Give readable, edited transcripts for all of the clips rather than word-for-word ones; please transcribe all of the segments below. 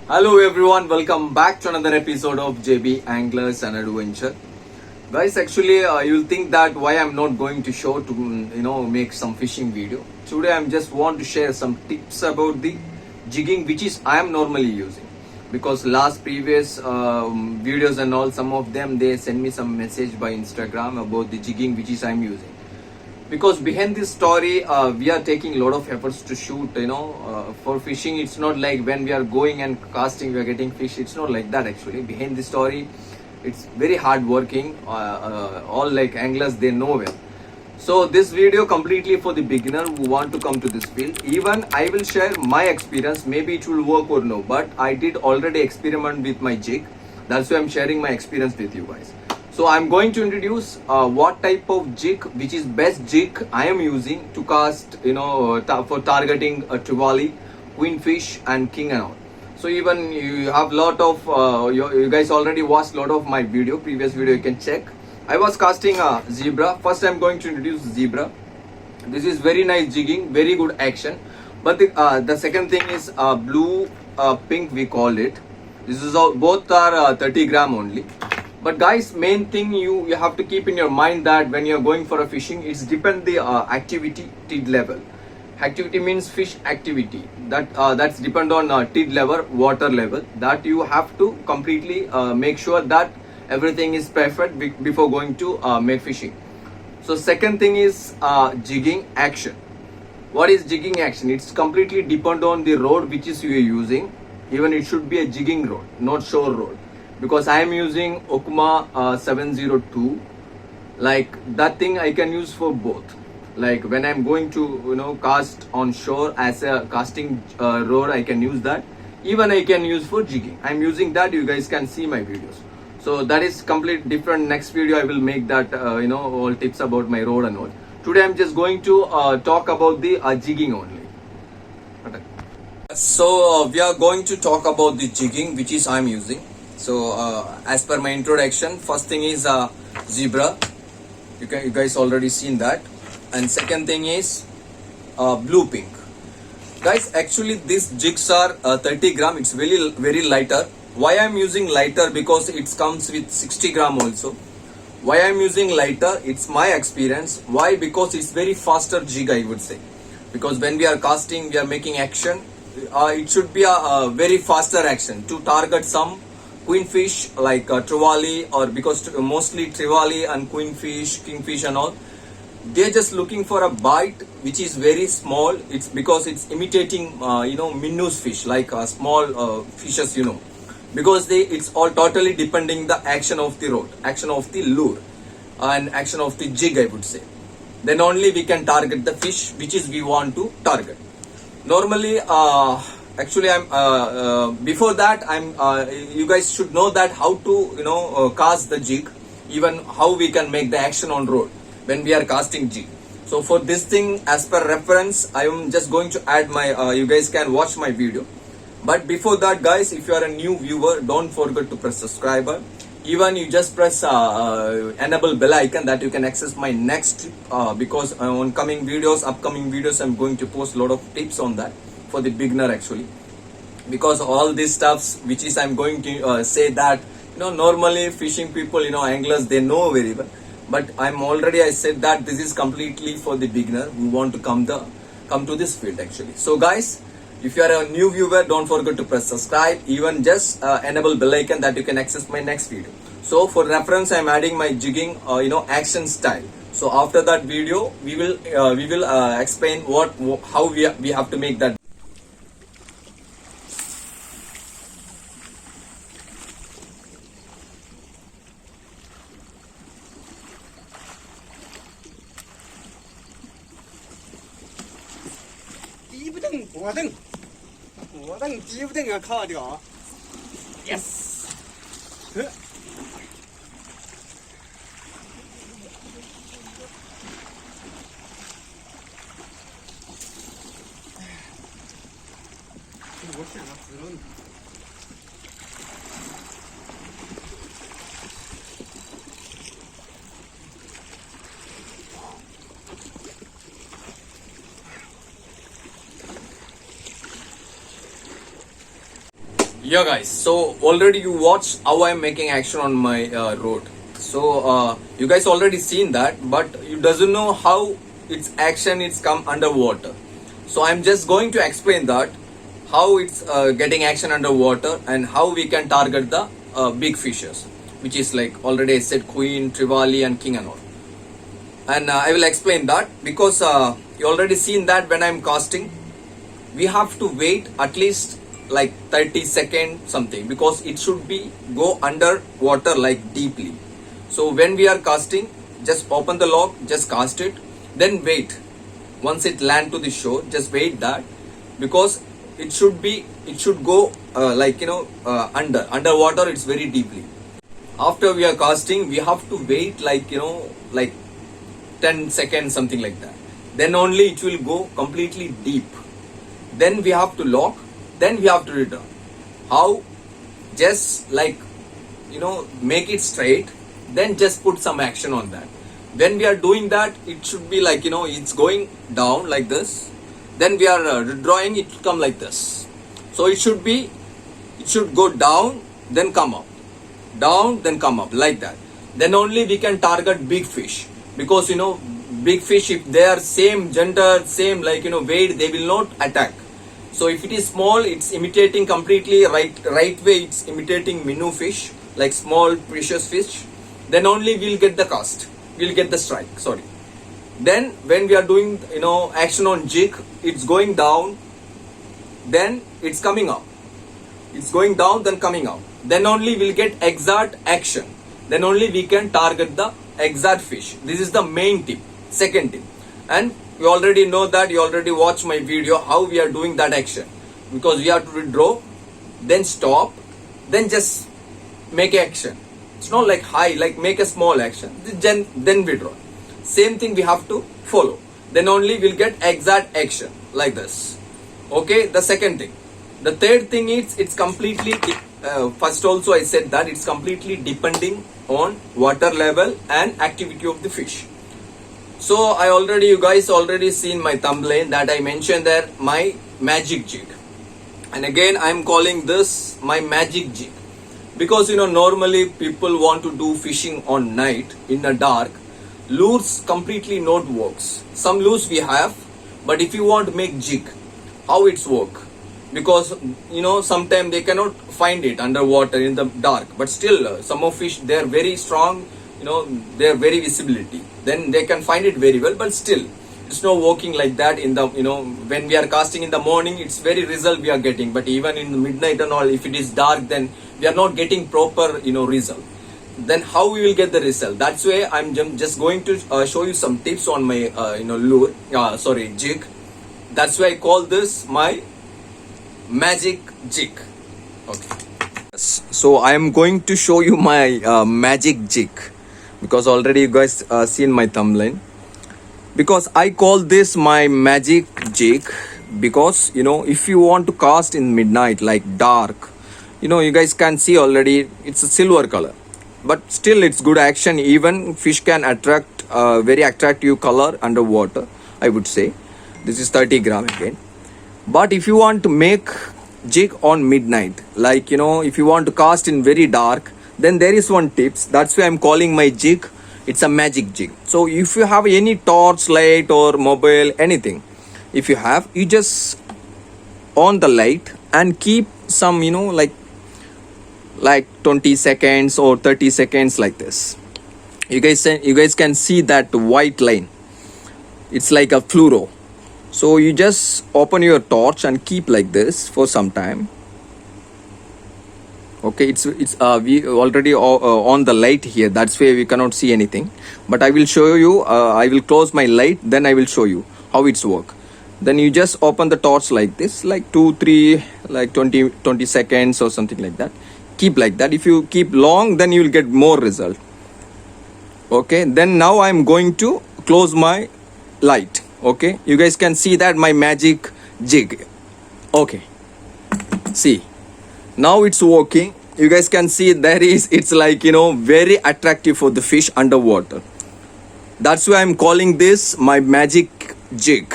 Hello everyone, welcome back to another episode of JB Anglers and Adventure. Guys, actually you'll think that why I'm not going to show to make some fishing video. Today I'm just want to share some tips about the jigging which is I am normally using. Because last previous videos and all, some of them they send me some message by Instagram about the jigging which is I'm using, because behind this story we are taking a lot of efforts to shoot. For fishing it's not like when we are going and casting we are getting fish. It's not like that. Actually behind the story it's very hard working. All like anglers they know well. So this video completely for the beginner who want to come to this field. Even I will share my experience, maybe it will work or no, but I did already experiment with my jig. That's why I'm sharing my experience with you guys. So I'm going to introduce what type of jig, which is best jig I am using to cast, for targeting a trevally, queenfish and king and all. So even you have lot of, you guys already watched lot of my previous video, you can check. I was casting a zebra. First I'm going to introduce zebra. This is very nice jigging, very good action. But the second thing is blue pink we call it. This is all, both are 30 gram only. But guys, main thing you have to keep in your mind that when you're going for a fishing, it's depend the activity tid level. Activity means fish activity. That's depend on tid level, water level. That you have to completely make sure that everything is perfect before going to make fishing. So second thing is jigging action. What is jigging action? It's completely depend on the road which is you are using. Even it should be a jigging road, not shore road, because I am using Okuma 702. Like that thing I can use for both. Like when I'm going to cast on shore as a casting rod, I can use that. Even I can use for jigging. I'm using that. You guys can see my videos. So that is complete different. Next video I will make that all tips about my rod and all. Today I'm just going to talk about the jigging only. Okay. So we are going to talk about the jigging which is I'm using. So as per my introduction, first thing is zebra. You guys already seen that. And second thing is blue pink. Guys, actually these jigs are 30 gram. It's very lighter. Why I'm using lighter? Because it comes with 60 gram also. Why I'm using lighter? It's my experience. Why? Because it's very faster jig, I would say. Because when we are casting, we are making action. It should be a very faster action to target some queenfish like trevally, or because mostly trevally and queenfish, kingfish and all, they're just looking for a bite which is very small. It's because it's imitating minnows fish, like small fishes, because it's all totally depending the action of the rod, action of the lure and action of the jig, I would say. Then only we can target the fish which is we want to target. Normally actually I'm before that I'm you guys should know that how to cast the jig, even how we can make the action on rod when we are casting jig. So for this thing, as per reference, I am just going to add my you guys can watch my video. But before that guys, if you are a new viewer, don't forget to press subscriber. Even you just press enable bell icon, that you can access my next because on upcoming videos I'm going to post a lot of tips on that for the beginner actually. Because all these stuffs which is I'm going to say that normally fishing people, anglers, they know very well. But I said that this is completely for the beginner who want to come to this field actually. So guys, if you are a new viewer, don't forget to press subscribe. Even just enable bell icon, that you can access my next video. So for reference, I'm adding my jigging action style. So after that video, we will explain how we have to make that.低不蹬，我蹬，我蹬，低不蹬啊，靠掉，yes。我选了滋润。Yeah, guys, so already you watched how I'm making action on my road. So you guys already seen that, but you doesn't know how its action it's come underwater. So I'm just going to explain that how it's getting action underwater and how we can target the big fishes, which is like already I said queen, trevally and king and all. And I will explain that because you already seen that when I'm casting we have to wait at least like 30 seconds something, because it should be go under water like deeply. So when we are casting, just open the lock, just cast it, then wait. Once it land to the shore, just wait that, because it should go underwater, it's very deeply. After we are casting, we have to wait like 10 seconds something like that, then only it will go completely deep. Then we have to lock, then we have to return. How? Just like make it straight, then just put some action on that. When we are doing that, it should be like it's going down like this, then we are drawing it to come like this. So it should go down then come up, down then come up like that. Then only we can target big fish, because big fish, if they are same gender, same weight, they will not attack. So if it is small, it's imitating completely right way, it's imitating minnow fish, like small precious fish, then only we'll get the cast, we'll get the strike, sorry. Then when we are doing action on jig, it's going down, then it's coming up, it's going down then coming up, then only we'll get exact action, then only we can target the exact fish. This is the main tip, second tip. And you already know that, you already watched my video how we are doing that action, because we have to withdraw, then stop, then just make action. It's not like high, like make a small action, then withdraw. Same thing we have to follow, then only we'll get exact action like this. Okay, the second thing. The third thing is, it's completely first also I said that it's completely depending on water level and activity of the fish. So you guys already seen my thumbnail that I mentioned there my magic jig, and again I'm calling this my magic jig, because normally people want to do fishing on night in the dark, lures completely not works. Some lures we have, but if you want to make jig, how it's work, because sometimes they cannot find it underwater in the dark, but still some of fish, they are very strong, they are very visibility, then they can find it very well, but still it's not working like that in the when we are casting in the morning, it's very result we are getting, but even in the midnight and all, if it is dark, then we are not getting proper result. Then how we will get the result? That's why I'm just going to show you some tips on my lure, jig. That's why I call this my magic jig. Okay, so I am going to show you my magic jig, because already you guys seen my thumbnail. Because I call this my magic jig, because if you want to cast in midnight like dark, you guys can see already it's a silver color, but still it's good action. Even fish can attract very attractive color underwater, I would say. This is 30 gram again. But if you want to make jig on midnight, like if you want to cast in very dark, then there is one tips. That's why I'm calling my jig, it's a magic jig. So if you have any torch light or mobile, anything, if you have, you just on the light and keep some like 20 seconds or 30 seconds like this. You guys can see that white line, it's like a fluoro. So you just open your torch and keep like this for some time. Okay, it's we already on the light here, that's why we cannot see anything, but I will show you. I will close my light, then I will show you how it's work. Then you just open the torch like this, like 2-3 like 20 seconds or something like that. Keep like that. If you keep long, then you will get more result. Okay, then now I'm going to close my light. Okay, you guys can see that my magic jig. Okay, see, now it's working. You guys can see it's like very attractive for the fish underwater. That's why I'm calling this my magic jig.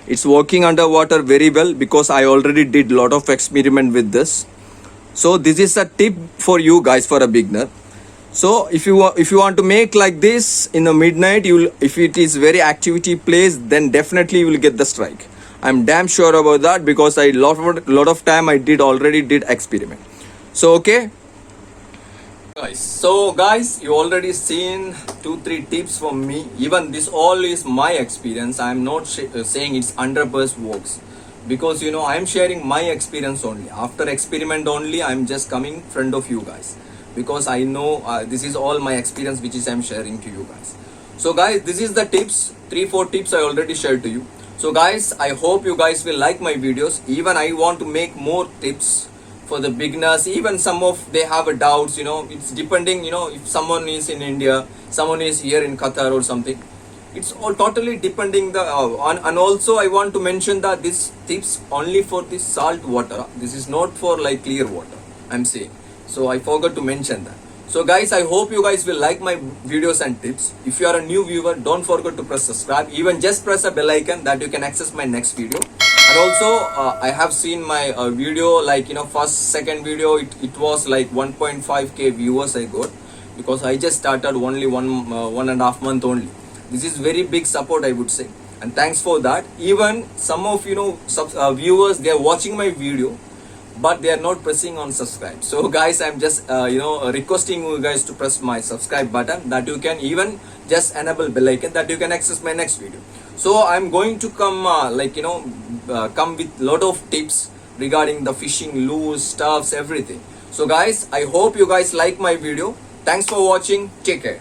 It's working underwater very well, because I already did lot of experiment with this. So this is a tip for you guys, for a beginner. So if you want to make like this in the midnight, you will, if it is very activity place, then definitely you will get the strike. I'm damn sure about that because I lot of time I already did experiment. So okay, guys. So guys, you already seen 2-3 tips from me. Even this all is my experience. I'm not saying it's 100% works, because you know I'm sharing my experience only. After experiment only, I'm just coming in front of you guys, because I know this is all my experience which is I'm sharing to you guys. So guys, this is the tips, 3-4 tips I already shared to you. So guys, I hope you guys will like my videos. Even I want to make more tips for the beginners. Even some of they have a doubts, you know, it's depending, you know, if someone is in India, someone is here in Qatar or something, it's all totally depending the on. And also I want to mention that this tips only for the salt water, this is not for like clear water, I'm saying. So I forgot to mention that. So guys, I hope you guys will like my videos and tips. If you are a new viewer, don't forget to press subscribe. Even just press a bell icon that you can access my next video. And also I have seen my video, like, you know, first second video, it was like 1.5k viewers I got, because I just started only 1.5 month only. This is very big support, I would say, and thanks for that. Even some of, you know, viewers, they are watching my video but they are not pressing on subscribe. So guys, I'm just requesting you guys to press my subscribe button, that you can even just enable bell icon, that you can access my next video. So I'm going to come come with lot of tips regarding the fishing lures, stuffs, everything. So guys, I hope you guys like my video. Thanks for watching. Take care.